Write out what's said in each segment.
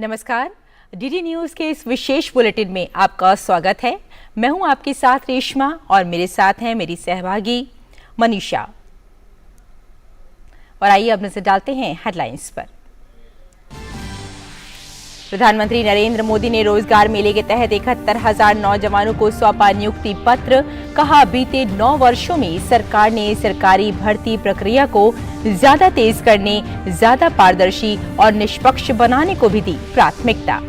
नमस्कार, DD news के इस विशेष बुलेटिन में आपका स्वागत है। मैं हूं आपके साथ रेशमा और मेरे साथ हैं मेरी सहभागी मनीषा। और आइए अब नजर डालते हैं हेडलाइंस पर। प्रधानमंत्री नरेंद्र मोदी ने रोजगार मेले के तहत 71,000 नौजवानों को सौंपा नियुक्ति पत्र। कहा, बीते 9 वर्षों में सरकार ने सरकारी भर्ती प्रक्रिया को ज्यादा तेज करने, ज्यादा पारदर्शी और निष्पक्ष बनाने को भी दी प्राथमिकता।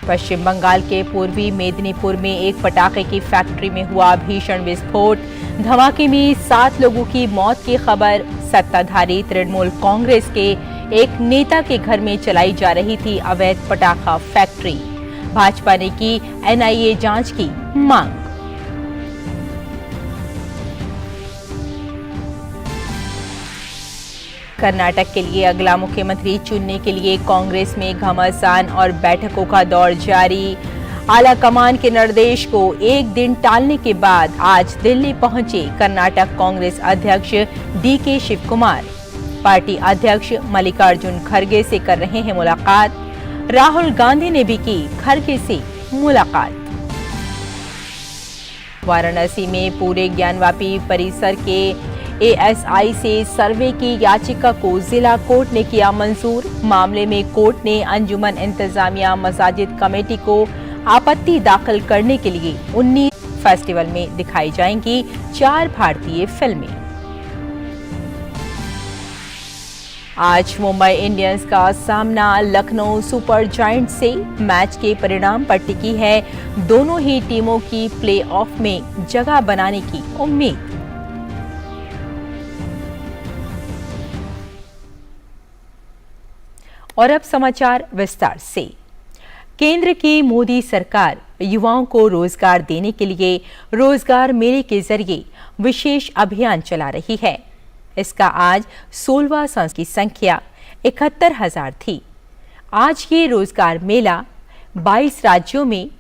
पश्चिम बंगाल के पूर्वी मेदिनीपुर में एक पटाखे की फैक्ट्री में हुआ भीषण विस्फोट। धमाके में 7 लोगों की मौत की खबर। सत्ताधारी तृणमूल कांग्रेस के एक नेता के घर में चलाई जा रही थी अवैध पटाखा फैक्ट्री। भाजपा ने की एनआईए जांच की मांग। कर्नाटक के लिए अगला मुख्यमंत्री चुनने के लिए कांग्रेस में घमासान और बैठकों का दौर जारी। आला कमान के निर्देश को एक दिन टालने के बाद आज दिल्ली पहुंचे कर्नाटक कांग्रेस अध्यक्ष डीके शिव कुमार। पार्टी अध्यक्ष मल्लिकार्जुन खड़गे से कर रहे हैं मुलाकात। राहुल गांधी ने भी की खड़गे से मुलाकात। वाराणसी में पूरे ज्ञानवापी परिसर के एएसआई से सर्वे की याचिका को जिला कोर्ट ने किया मंजूर। मामले में कोर्ट ने अंजुमन इंतजामिया मसाजिद कमेटी को आपत्ति दाखिल करने के लिए 19 फेस्टिवल में दिखाई जाएंगी 4 भारतीय फिल्में। आज मुंबई इंडियंस का सामना लखनऊ सुपर जायंट से। मैच के परिणाम पर टिकी है दोनों ही टीमों की प्लेऑफ में जगह बनाने की उम्मीद। और अब समाचार विस्तार से। केंद्र की मोदी सरकार युवाओं को रोजगार देने के लिए रोजगार मेले के जरिए विशेष अभियान चला रही है। इसका आज 16वां संस्करण की संख्या 71,000 थी। आज ये रोजगार मेला 22 राज्यों में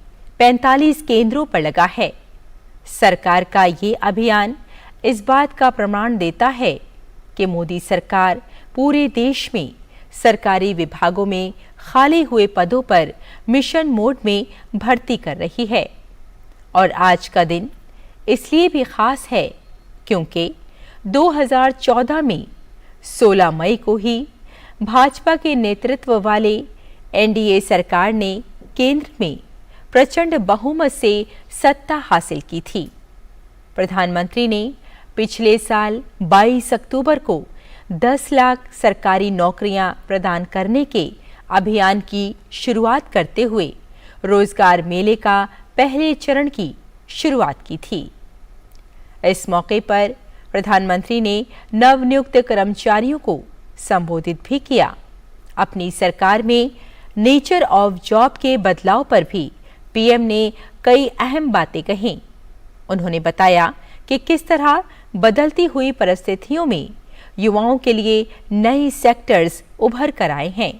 45 केंद्रों पर लगा है। सरकार का ये अभियान इस बात का प्रमाण देता है कि मोदी सरकार पूरे देश में सरकारी विभागों में खाली हुए पदों पर मिशन मोड में भर्ती कर रही है। और आज का दिन इसलिए भी खास है क्योंकि 2014 में 16 मई को ही भाजपा के नेतृत्व वाले एनडीए सरकार ने केंद्र में प्रचंड बहुमत से सत्ता हासिल की थी। प्रधानमंत्री ने पिछले साल 22 अक्टूबर को 10 लाख सरकारी नौकरियां प्रदान करने के अभियान की शुरुआत करते हुए रोजगार मेले का पहले चरण की शुरुआत की थी। इस मौके पर प्रधानमंत्री ने नवनियुक्त कर्मचारियों को संबोधित भी किया। अपनी सरकार में नेचर ऑफ जॉब के बदलाव पर भी पीएम ने कई अहम बातें कहीं। उन्होंने बताया कि किस तरह बदलती हुई परिस्थितियों में युवाओं के लिए नए सेक्टर्स उभर कर आए हैं।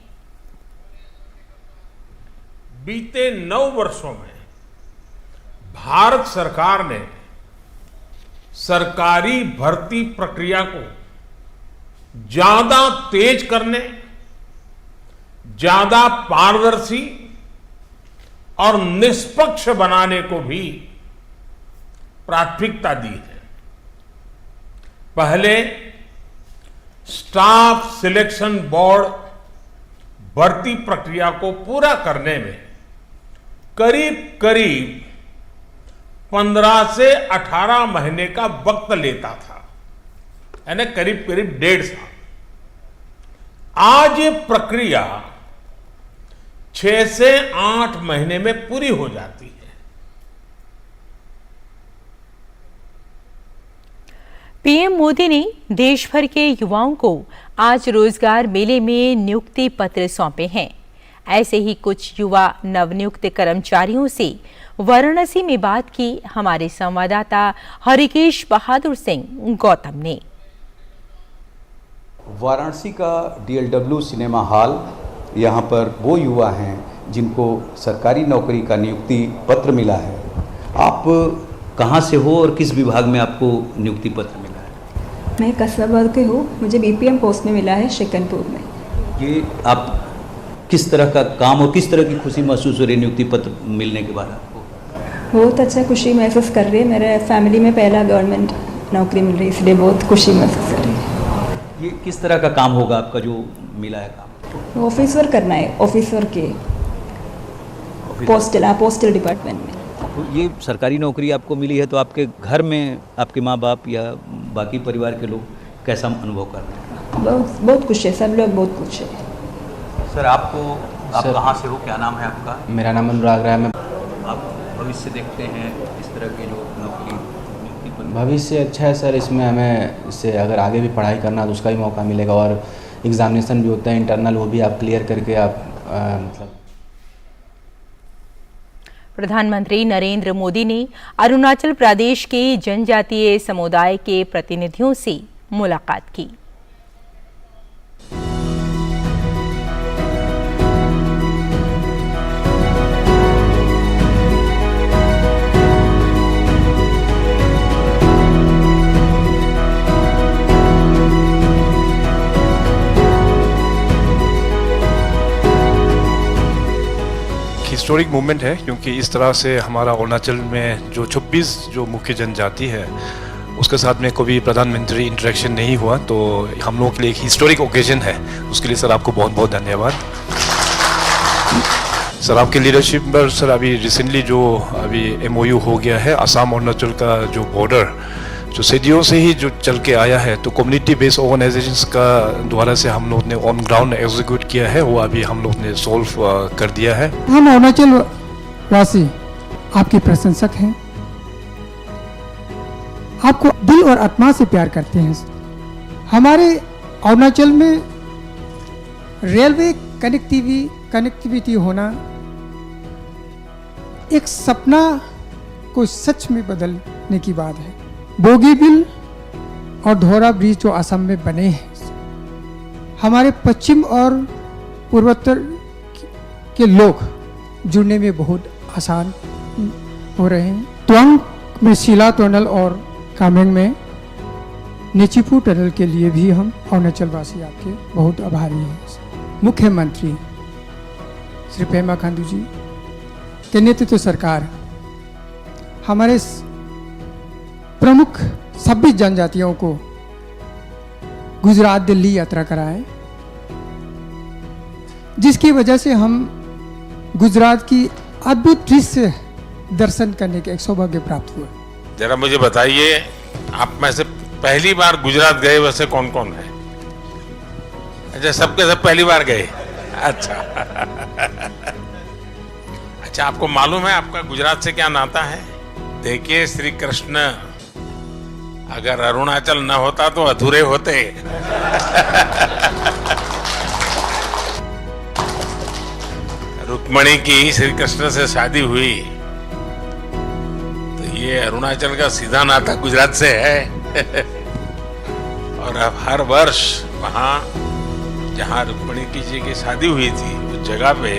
बीते 9 वर्षों में भारत सरकार ने सरकारी भर्ती प्रक्रिया को ज्यादा तेज करने, ज्यादा पारदर्शी और निष्पक्ष बनाने को भी प्राथमिकता दी है। पहले स्टाफ सिलेक्शन बोर्ड भर्ती प्रक्रिया को पूरा करने में करीब 15 से 18 महीने का वक्त लेता था, यानी करीब 1.5 साल। आज ये प्रक्रिया 6 से 8 महीने में पूरी हो जाती है। पीएम मोदी ने देश भर के युवाओं को आज रोजगार मेले में नियुक्ति पत्र सौंपे हैं। ऐसे ही कुछ युवा नवनियुक्त कर्मचारियों से वाराणसी में बात की हमारे संवाददाता हरिकेश बहादुर सिंह गौतम ने। वाराणसी का डीएलडब्ल्यू सिनेमा हॉल, यहाँ पर वो युवा हैं जिनको सरकारी नौकरी का नियुक्ति पत्र मिला है। आप कहाँ से हो और किस विभाग में आपको नियुक्ति पत्र मिला है? मैं कस्बाबाद के हूँ, मुझे बीपीएम पोस्ट में मिला है शिकनपुर में। ये आप किस तरह का काम और किस तरह की खुशी महसूस हो रही है नियुक्ति पत्र मिलने के बाद आपको? बहुत अच्छा खुशी महसूस कर रही है, मेरे फैमिली में पहला गवर्नमेंट नौकरी मिल रही है, इसलिए बहुत खुशी महसूस कर रही है। ये किस तरह का काम होगा आपका जो मिला है काम? ऑफिस वर्क करना है, ऑफिस वर्क के पोस्टल डिपार्टमेंट में। तो ये सरकारी नौकरी आपको मिली है तो आपके घर में आपके माँ बाप या बाकी परिवार के लोग कैसा अनुभव कर रहे हैं? बहुत खुश है, सब लोग बहुत खुश है। सर आप कहाँ से हो, क्या नाम है आपका? मेरा नाम अनुराग राय। मैं आप भविष्य देखते हैं इस तरह की जो नौकरी? भविष्य अच्छा है सर, इसमें हमें इससे अगर आगे भी पढ़ाई करना तो उसका भी मौका मिलेगा, और एग्जामिनेशन भी होता है इंटरनल, वो भी आप क्लियर करके आप मतलब। प्रधानमंत्री नरेंद्र मोदी ने अरुणाचल प्रदेश के जनजातीय समुदाय के प्रतिनिधियों से मुलाकात की। हिस्टोरिक मूवमेंट है, क्योंकि इस तरह से हमारा अरुणाचल में जो 26 जो मुख्य जनजाति है उसके साथ में कभी प्रधानमंत्री इंटरेक्शन नहीं हुआ, तो हम लोगों के लिए एक हिस्टोरिक ओकेजन है। उसके लिए सर आपको बहुत बहुत धन्यवाद। सर आपके लीडरशिप पर सर अभी रिसेंटली जो अभी MOU हो गया है, असम अरुणाचल का जो बॉर्डर जो सदियों से ही जो चल के आया है, तो कम्युनिटी बेस्ड ऑर्गेनाइजेशंस का द्वारा से हम लोग ने ऑन ग्राउंड एग्जीक्यूट किया है, वो अभी हम लोग ने सॉल्व कर दिया है। हम अरुणाचल वासी आपके प्रशंसक हैं, आपको दिल और आत्मा से प्यार करते हैं। हमारे अरुणाचल में रेलवे कनेक्टिविटी होना एक सपना को सच में बदलने की बात है। बोगीबिल और धौरा ब्रिज जो असम में बने हैं, हमारे पश्चिम और पूर्वोत्तर के लोग जुड़ने में बहुत आसान हो रहे हैं। त्वांग में शिला टनल और कामेंग में नेचिफू टनल के लिए भी हम अरुणाचल वासी आपके बहुत आभारी हैं। मुख्यमंत्री श्री पेमा खांडू जी के नेतृत्व सरकार हमारे प्रमुख 26 जनजातियों को गुजरात दिल्ली यात्रा कराए, जिसकी वजह से हम गुजरात की अद्भुत दृश्य दर्शन करने के एक सौभाग्य प्राप्त हुआ। जरा मुझे बताइए, आप में से पहली बार गुजरात गए वैसे कौन कौन है? अच्छा, सबके सब पहली बार गए। अच्छा अच्छा, आपको मालूम है आपका गुजरात से क्या नाता है? देखिए, श्री कृष्ण अगर अरुणाचल न होता तो अधूरे होते। रुक्मणी की श्री कृष्ण से शादी हुई, तो ये अरुणाचल का सीधा नाता गुजरात से है। और अब हर वर्ष वहां जहां रुक्मणी जी की शादी हुई थी उस जगह पे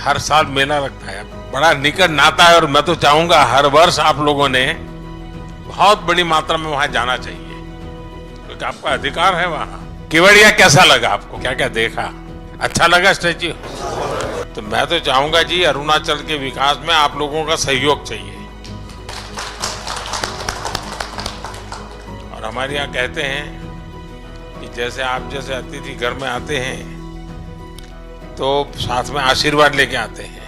हर साल मेला लगता है। बड़ा निकट नाता है, और मैं तो चाहूंगा हर वर्ष आप लोगों ने बहुत बड़ी मात्रा में वहां जाना चाहिए, क्योंकि आपका अधिकार है वहां। केवड़िया कैसा लगा आपको? क्या क्या देखा? अच्छा लगा स्टैच्यू? तो मैं तो चाहूंगा जी, अरुणाचल के विकास में आप लोगों का सहयोग चाहिए। और हमारे यहाँ कहते हैं कि जैसे आप जैसे अतिथि घर में आते हैं तो साथ में आशीर्वाद लेके आते हैं।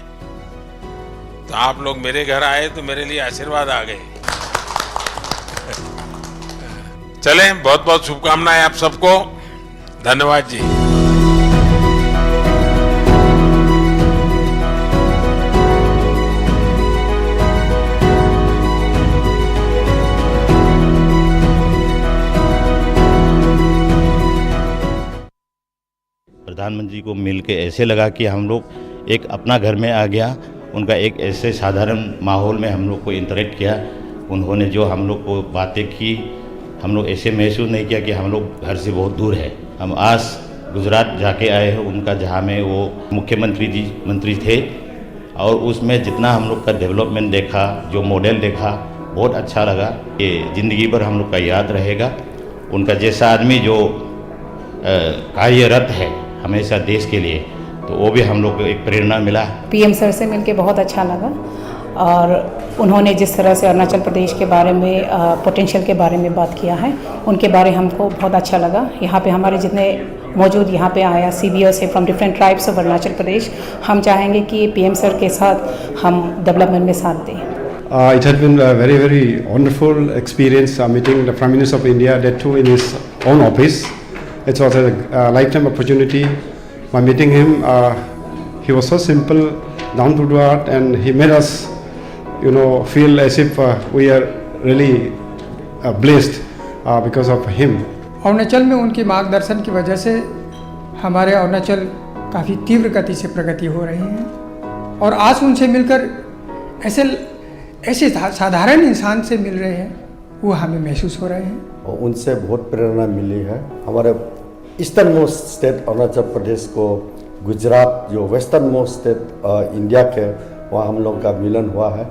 तो आप लोग मेरे घर आए तो मेरे लिए आशीर्वाद आ गए। चलें, बहुत बहुत शुभकामनाएं आप सबको। धन्यवाद जी। प्रधानमंत्री को मिल के ऐसे लगा कि हम लोग एक अपना घर में आ गया। उनका एक ऐसे साधारण माहौल में हम लोग को इंटरेक्ट किया। उन्होंने जो हम लोग को बातें की, हम लोग ऐसे महसूस नहीं किया कि हम लोग घर से बहुत दूर है। हम आज गुजरात जाके आए हैं उनका, जहाँ में वो मुख्यमंत्री जी मंत्री थे, और उसमें जितना हम लोग का डेवलपमेंट देखा, जो मॉडल देखा, बहुत अच्छा लगा। ये ज़िंदगी भर हम लोग का याद रहेगा। उनका जैसा आदमी जो कार्यरत है हमेशा देश के लिए, तो वो भी हम लोग को एक प्रेरणा मिला। पीएम सर से मिलके बहुत अच्छा लगा और उन्होंने जिस तरह से अरुणाचल प्रदेश के बारे में पोटेंशियल के बारे में बात किया है, उनके बारे हमको बहुत अच्छा लगा। यहाँ पे हमारे जितने मौजूद यहाँ पे आया CBO से from different tribes of Arunachal Pradesh, हम चाहेंगे कि पीएम सर के साथ हम डेवलपमेंट में साथ दें। It had been a very, very wonderful experience meeting the Prime Minister of India, that too in his own office. It was a lifetime opportunity. By meeting him, he was so simple, down to earth, and he made us, feel as if we are really blessed because of him. Arunachal में उनके मार्गदर्शन की वजह से हमारे अरुणाचल काफ़ी तीव्र गति से प्रगति हो रही है और आज उनसे मिलकर ऐसे साधारण इंसान से मिल रहे हैं, वो हमें महसूस हो रहे हैं। और उनसे बहुत प्रेरणा मिली है। हमारे eastern most state Arunachal Pradesh को गुजरात, जो वेस्टर्न मोस्ट स्टेट इंडिया के, वहाँ हम लोग का मिलन हुआ है।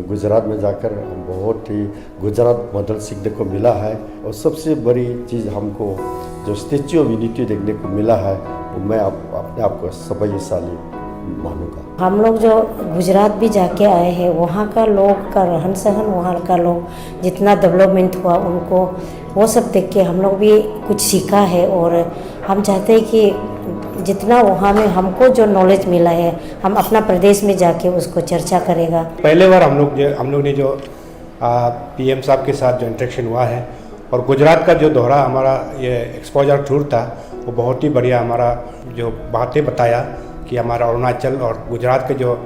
गुजरात में जाकर बहुत ही गुजरात मॉडल सीखने को मिला है और सबसे बड़ी चीज़ हमको जो स्टैच्यू ऑफ यूनिटी देखने को मिला है, वो मैं अपने आप को सौभाग्यशाली मानूंगा। हम लोग जो गुजरात भी जाके आए हैं, वहाँ का लोग का रहन सहन, वहाँ का लोग जितना डेवलपमेंट हुआ उनको, वो सब देख के हम लोग भी कुछ सीखा है और हम चाहते हैं कि जितना वहाँ में हमको जो नॉलेज मिला है, हम अपना प्रदेश में जाके उसको चर्चा करेगा। पहले बार हम लोग ने जो PM साहब के साथ जो इंटरेक्शन हुआ है और गुजरात का जो दोहरा हमारा ये एक्सपोजर टूर था, वो बहुत ही बढ़िया हमारा जो बातें बताया कि हमारा अरुणाचल और गुजरात के जो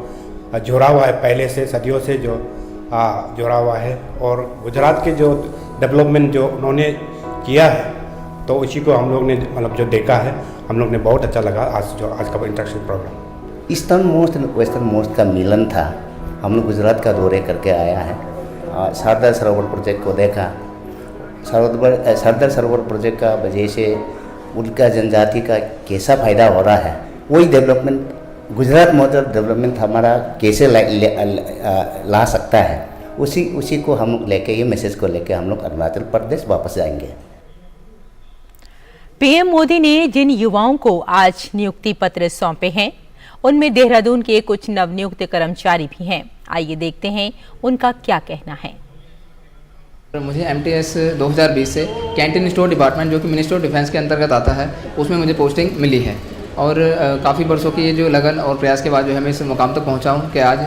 जुड़ा हुआ है, पहले से सदियों से जो जुड़ा हुआ है, और गुजरात के जो डेवलपमेंट जो उन्होंने किया है, तो उसी को हम लोग ने मतलब जो देखा है, हम लोग ने बहुत अच्छा लगा। आज का interaction programme eastern most and western most का मिलन था। हम लोग गुजरात का दौरे करके आया है, सरदार सरोवर प्रोजेक्ट को देखा। सरदार सरोवर प्रोजेक्ट का वजह से उनका जनजाति का कैसा फ़ायदा हो रहा है, वही डेवलपमेंट गुजरात मॉडल डेवलपमेंट हमारा कैसे ला सकता है, उसी को हम लोग लेके, ये मैसेज को लेके हम लोग अरुणाचल प्रदेश वापस जाएंगे। पीएम मोदी ने जिन युवाओं को आज नियुक्ति पत्र सौंपे हैं, उनमें देहरादून के कुछ नवनियुक्त कर्मचारी भी हैं। आइए देखते हैं उनका क्या कहना है। मुझे MTS 2020 से कैंटीन स्टोर डिपार्टमेंट, जो कि मिनिस्ट्री ऑफ डिफेंस के अंतर्गत आता है, उसमें मुझे पोस्टिंग मिली है और काफ़ी वर्षों की ये जो लगन और प्रयास के बाद जो है मैं इस मुकाम तक पहुंचा हूं कि आज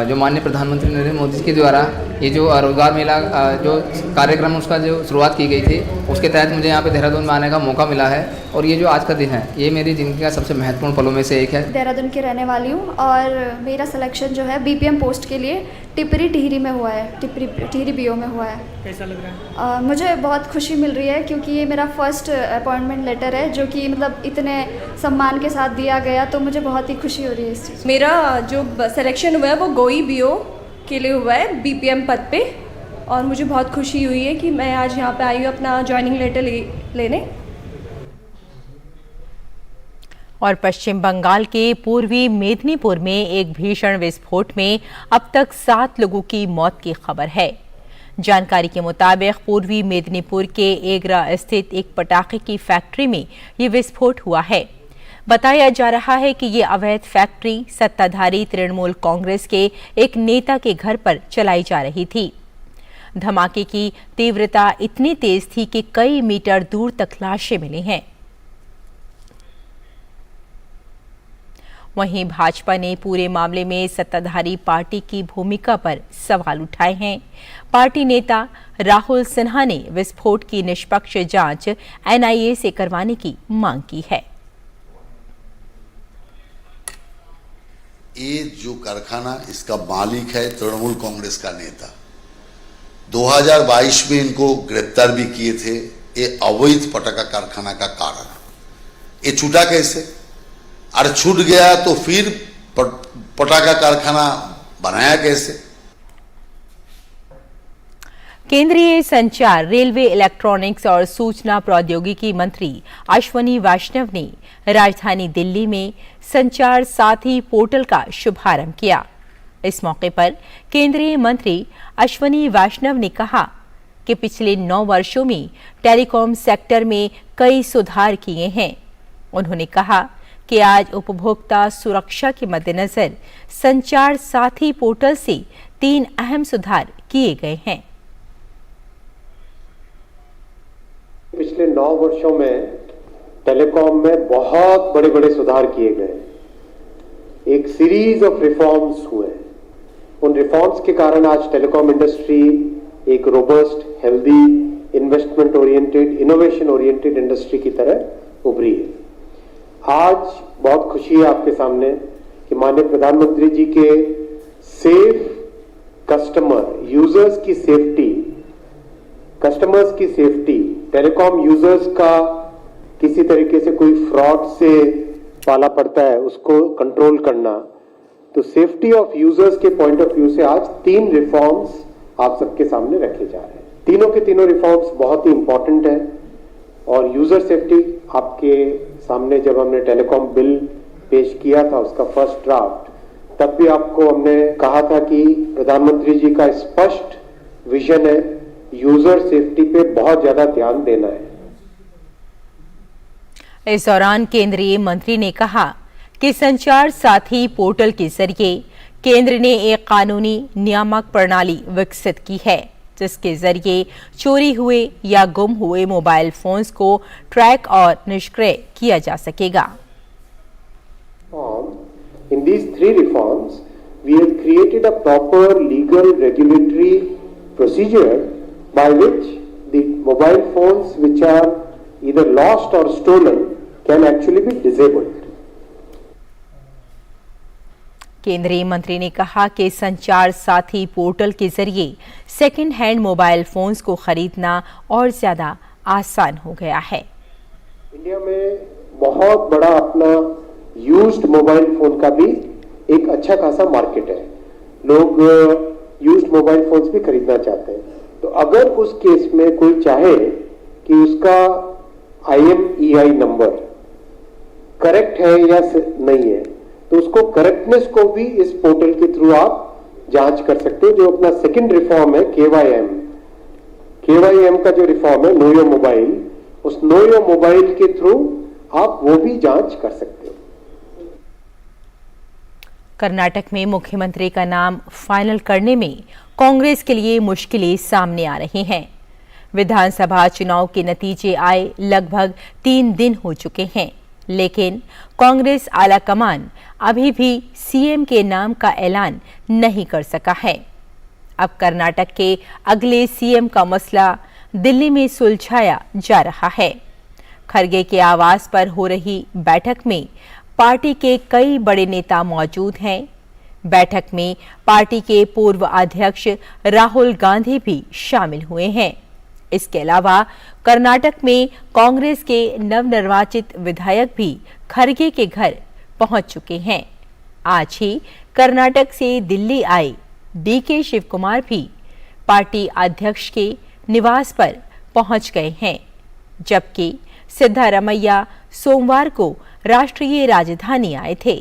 जो माननीय प्रधानमंत्री नरेंद्र मोदी जी के द्वारा ये जो रोज़गार मेला जो कार्यक्रम उसका जो शुरुआत की गई थी, उसके तहत मुझे यहाँ पे देहरादून में आने का मौका मिला है और ये जो आज का दिन है, ये मेरी ज़िंदगी का सबसे महत्वपूर्ण पलों में से एक है। देहरादून की रहने वाली हूँ और मेरा सिलेक्शन जो है BPM पोस्ट के लिए टिपरी टिहरी में हुआ है, टिहरी BO में हुआ है। कैसा लग रहा है? मुझे बहुत खुशी मिल रही है क्योंकि ये मेरा फर्स्ट अपॉइंटमेंट लेटर है, जो कि मतलब इतने सम्मान के साथ दिया गया, तो मुझे बहुत ही खुशी हो रही है इस चीज़। मेरा जो सिलेक्शन हुआ है वो गोई BO के लिए हुआ है, BPM पद पे, और मुझे बहुत खुशी हुई है कि मैं आज यहाँ पे आई हूँ अपना ज्वाइनिंग लेटर लेने। और पश्चिम बंगाल के पूर्वी मेदिनीपुर में एक भीषण विस्फोट में अब तक 7 लोगों की मौत की खबर है। जानकारी के मुताबिक पूर्वी मेदिनीपुर के एगरा स्थित एक पटाखे की फैक्ट्री में ये विस्फोट हुआ है। बताया जा रहा है कि ये अवैध फैक्ट्री सत्ताधारी तृणमूल कांग्रेस के एक नेता के घर पर चलाई जा रही थी। धमाके की तीव्रता इतनी तेज थी कि कई मीटर दूर तक लाशें मिली हैं। वहीं भाजपा ने पूरे मामले में सत्ताधारी पार्टी की भूमिका पर सवाल उठाए हैं। पार्टी नेता राहुल सिन्हा ने विस्फोट की निष्पक्ष जांच NIA से करवाने की मांग की है। ये जो कारखाना, इसका मालिक है तृणमूल कांग्रेस का नेता। 2022 में इनको गिरफ्तार भी किए थे। ये अवैध पटाखा कारखाना का कारण, ये छूटा कैसे? अरे छूट गया तो फिर पटाखा कारखाना बनाया कैसे? केंद्रीय संचार, रेलवे, इलेक्ट्रॉनिक्स और सूचना प्रौद्योगिकी मंत्री अश्वनी वैष्णव ने राजधानी दिल्ली में संचार साथी पोर्टल का शुभारंभ किया। इस मौके पर केंद्रीय मंत्री अश्वनी वैष्णव ने कहा कि पिछले 9 वर्षों में टेलीकॉम सेक्टर में कई सुधार किए हैं। उन्होंने कहा कि आज उपभोक्ता सुरक्षा के मद्देनजर संचार साथी पोर्टल से 3 अहम सुधार किए गए हैं। पिछले 9 वर्षों में टेलीकॉम में बहुत बड़े बड़े सुधार किए गए। एक सीरीज ऑफ रिफॉर्म्स हुए। उन रिफॉर्म्स के कारण आज टेलीकॉम इंडस्ट्री एक robust, healthy, investment oriented, innovation oriented industry की तरह उभरी है। आज बहुत खुशी है आपके सामने कि माननीय प्रधानमंत्री जी के सेफ कस्टमर, यूजर्स की सेफ्टी, कस्टमर्स की सेफ्टी, टेलीकॉम यूजर्स का किसी तरीके से कोई फ्रॉड से पाला पड़ता है उसको कंट्रोल करना, तो सेफ्टी ऑफ यूजर्स के पॉइंट ऑफ व्यू से आज 3 रिफॉर्म्स आप सबके सामने रखे जा रहे हैं। तीनों के तीनों रिफॉर्म्स बहुत ही इंपॉर्टेंट है। और यूजर सेफ्टी आपके सामने जब हमने टेलीकॉम बिल पेश किया था उसका फर्स्ट ड्राफ्ट, तब भी आपको हमने कहा था कि प्रधानमंत्री जी का स्पष्ट विजन है, यूजर सेफ्टी पे बहुत ज्यादा ध्यान देना है। इस दौरान केंद्रीय मंत्री ने कहा कि संचार साथी पोर्टल के जरिए केंद्र ने एक कानूनी नियामक प्रणाली विकसित की है जिसके जरिए चोरी हुए या गुम हुए मोबाइल फोन्स को ट्रैक और निष्क्रिय किया जा सकेगा। In these 3 reforms, we have created a proper legal regulatory procedure by which the mobile phones which are either lost or stolen can actually be disabled. केंद्रीय मंत्री ने कहा कि संचार साथी पोर्टल के जरिए सेकंड हैंड मोबाइल फोन्स को खरीदना और ज्यादा आसान हो गया है। इंडिया में बहुत बड़ा अपना यूज्ड मोबाइल फोन का भी एक अच्छा खासा मार्केट है। लोग यूज्ड मोबाइल फोन्स भी खरीदना चाहते हैं। तो अगर उस केस में कोई चाहे कि उसका IMEI नंबर करेक्ट है या नहीं है, तो उसको करेक्टनेस को भी इस पोर्टल के थ्रू आप जांच कर सकते हो। जो अपना सेकंड रिफॉर्म है KYM का जो रिफॉर्म है नो योर मोबाइल, उस नो योर मोबाइल के थ्रू आप वो भी जांच कर सकते हो। कर्नाटक में मुख्यमंत्री का नाम फाइनल करने में कांग्रेस के लिए मुश्किलें सामने आ रही हैं। विधानसभा चुनाव के नतीजे आए लगभग 3 दिन हो चुके हैं, लेकिन कांग्रेस आलाकमान अभी भी सीएम के नाम का ऐलान नहीं कर सका है। अब कर्नाटक के अगले सीएम का मसला दिल्ली में सुलझाया जा रहा है। खरगे के आवास पर हो रही बैठक में पार्टी के कई बड़े नेता मौजूद हैं। बैठक में पार्टी के पूर्व अध्यक्ष राहुल गांधी भी शामिल हुए हैं। इसके अलावा कर्नाटक में कांग्रेस के नवनिर्वाचित विधायक भी खरगे के घर पहुंच चुके हैं। आज ही कर्नाटक से दिल्ली आए DK शिव कुमार भी पार्टी अध्यक्ष के निवास पर पहुंच गए हैं, जबकि सिद्धारमैया सोमवार को राष्ट्रीय राजधानी आए थे।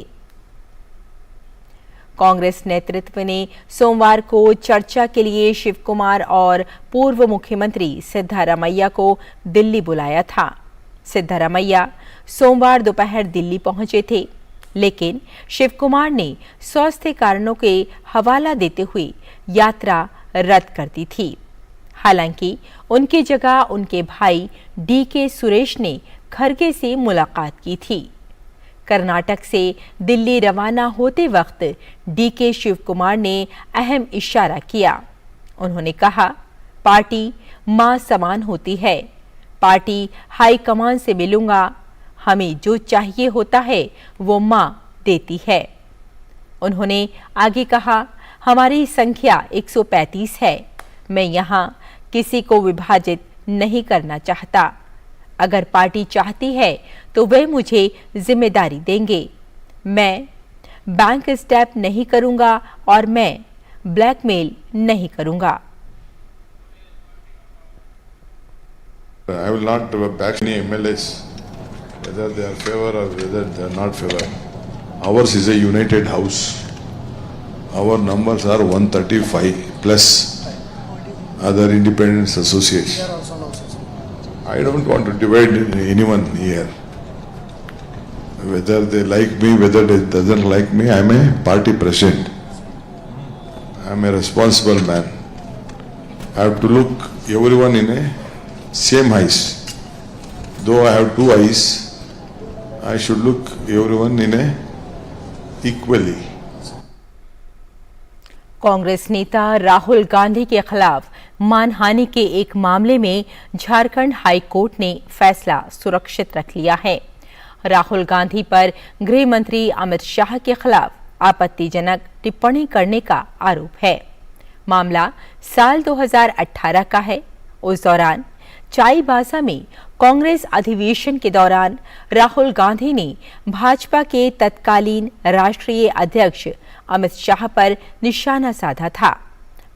कांग्रेस नेतृत्व ने सोमवार को चर्चा के लिए शिव कुमार और पूर्व मुख्यमंत्री सिद्धारमैया को दिल्ली बुलाया था। सिद्धारमैया सोमवार दोपहर दिल्ली पहुंचे थे, लेकिन शिव कुमार ने स्वास्थ्य कारणों के हवाला देते हुए यात्रा रद्द कर दी थी। हालांकि उनकी जगह उनके भाई DK सुरेश ने खरगे से मुलाकात की थी। कर्नाटक से दिल्ली रवाना होते वक्त DK शिव कुमार ने अहम इशारा किया। उन्होंने कहा, पार्टी मां समान होती है, पार्टी हाईकमान से मिलूंगा, हमें जो चाहिए होता है वो मां देती है। उन्होंने आगे कहा, हमारी संख्या 135 है, मैं यहाँ किसी को विभाजित नहीं करना चाहता। अगर पार्टी चाहती है तो वे मुझे जिम्मेदारी देंगे। मैं बैंक स्टेप नहीं करूंगा और मैं ब्लैकमेल नहीं करूंगा। I will not back any MLAs, whether they are favor or whether they are not favor. Ours is a united house. Our numbers are 135 plus other independent associates. I don't want to divide anyone here. Whether they like me, whether they doesn't like me, I am a party president. I am a responsible man. I have to look everyone in a same eyes. Though I have two eyes, I should look everyone in a equally. Congress नेता राहुल गांधी के खिलाफ मानहानि के एक मामले में Jharkhand high court ने फैसला सुरक्षित रख लिया है। राहुल गांधी पर गृह मंत्री अमित शाह के खिलाफ आपत्तिजनक टिप्पणी करने का आरोप है। मामला साल 2018 का है। उस दौरान चाईबासा में कांग्रेस अधिवेशन के दौरान राहुल गांधी ने भाजपा के तत्कालीन राष्ट्रीय अध्यक्ष अमित शाह पर निशाना साधा था।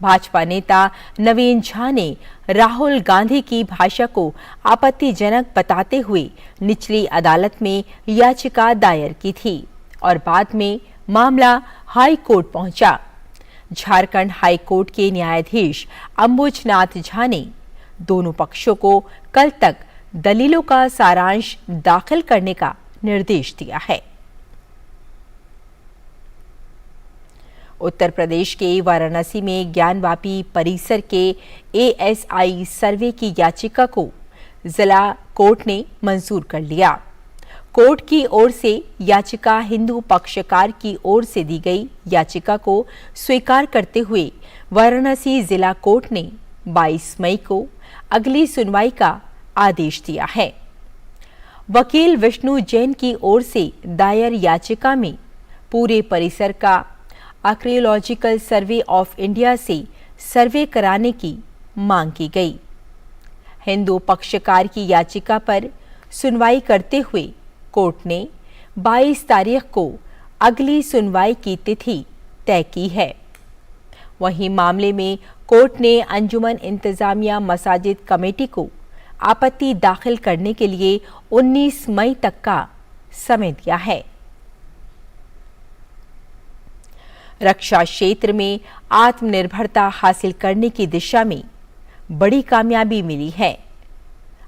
भाजपा नेता नवीन झा ने राहुल गांधी की भाषा को आपत्तिजनक बताते हुए निचली अदालत में याचिका दायर की थी और बाद में मामला हाई कोर्ट पहुंचा। झारखंड हाई कोर्ट के न्यायाधीश अंबुजनाथ झा ने दोनों पक्षों को कल तक दलीलों का सारांश दाखिल करने का निर्देश दिया है। उत्तर प्रदेश के वाराणसी में ज्ञानवापी परिसर के एएसआई सर्वे की याचिका को जिला कोर्ट ने मंजूर कर लिया। कोर्ट की ओर से याचिका हिंदू पक्षकार की ओर से दी गई याचिका को स्वीकार करते हुए वाराणसी जिला कोर्ट ने 22 मई को अगली सुनवाई का आदेश दिया है। वकील विष्णु जैन की ओर से दायर याचिका में पूरे परिसर का आर्कियोलॉजिकल सर्वे ऑफ इंडिया से सर्वे कराने की मांग की गई। हिंदू पक्षकार की याचिका पर सुनवाई करते हुए कोर्ट ने 22 तारीख को अगली सुनवाई की तिथि तय की है। वहीं मामले में कोर्ट ने अंजुमन इंतजामिया मसाजिद कमेटी को आपत्ति दाखिल करने के लिए 19 मई तक का समय दिया है। रक्षा क्षेत्र में आत्मनिर्भरता हासिल करने की दिशा में बड़ी कामयाबी मिली है।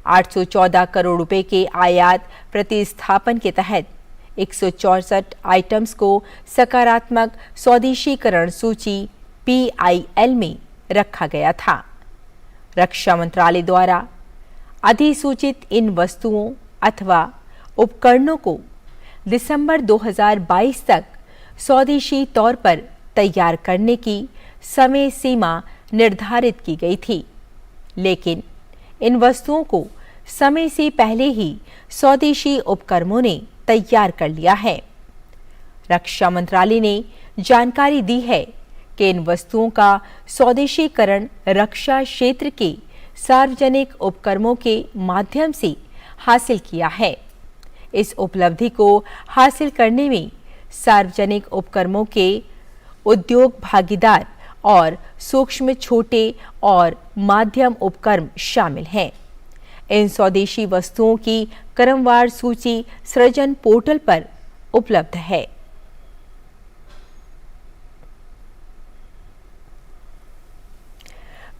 814 करोड़ रुपए के आयात प्रतिस्थापन के तहत 164 आइटम्स को सकारात्मक स्वदेशीकरण सूची PIL में रखा गया था। रक्षा मंत्रालय द्वारा अधिसूचित इन वस्तुओं अथवा उपकरणों को दिसंबर 2022 तक स्वदेशी तौर पर तैयार करने की समय सीमा निर्धारित की गई थी, लेकिन इन वस्तुओं को समय से पहले ही स्वदेशी उपक्रमों ने तैयार कर लिया है। रक्षा मंत्रालय ने जानकारी दी है कि इन वस्तुओं का स्वदेशीकरण रक्षा क्षेत्र के सार्वजनिक उपक्रमों के माध्यम से हासिल किया है। इस उपलब्धि को हासिल करने में सार्वजनिक उपक्रमों के उद्योग भागीदार और सूक्ष्म छोटे और माध्यम उपक्रम शामिल हैं। इन स्वदेशी वस्तुओं की क्रमवार सूची सृजन पोर्टल पर उपलब्ध है।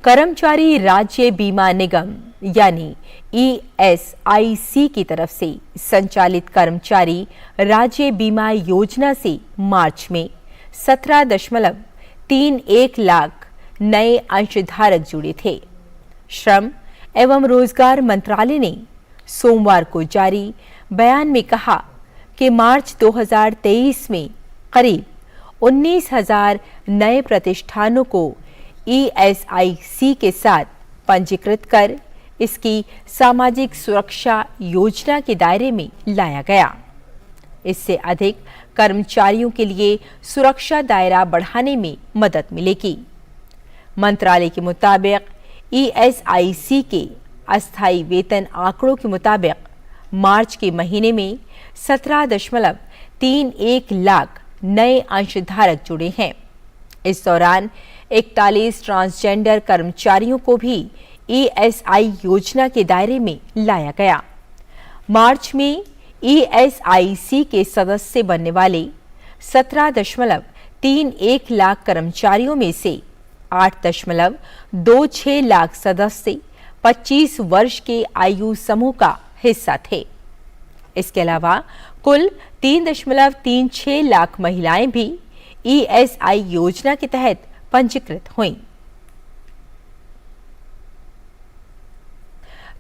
कर्मचारी राज्य बीमा निगम यानी ESIC की तरफ से संचालित कर्मचारी राज्य बीमा योजना से मार्च में 17.31 लाख नए अंशधारक जुड़े थे। श्रम एवं रोजगार मंत्रालय ने सोमवार को जारी बयान में कहा कि मार्च 2023 में करीब 19,000 नए प्रतिष्ठानों को ESIC के साथ पंजीकृत कर इसकी सामाजिक सुरक्षा योजना के दायरे में लाया गया। इससे अधिक कर्मचारियों के लिए सुरक्षा दायरा बढ़ाने में मदद मिलेगी। मंत्रालय के मुताबिक ESIC के अस्थायी वेतन आंकड़ों के मुताबिक मार्च के महीने में 17.31 लाख नए अंशधारक जुड़े हैं। इस दौरान 41 ट्रांसजेंडर कर्मचारियों को भी ESI योजना के दायरे में लाया गया। मार्च में ESIC के सदस्य बनने वाले 17.31 लाख कर्मचारियों में से 8.26 लाख सदस्य 25 वर्ष के आयु समूह का हिस्सा थे। इसके अलावा कुल 3.36 लाख महिलाएं भी ESI योजना के तहत पंजीकृत हुईं।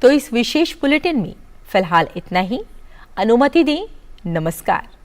तो इस विशेष बुलेटिन में फिलहाल इतना ही। अनुमति दें। नमस्कार।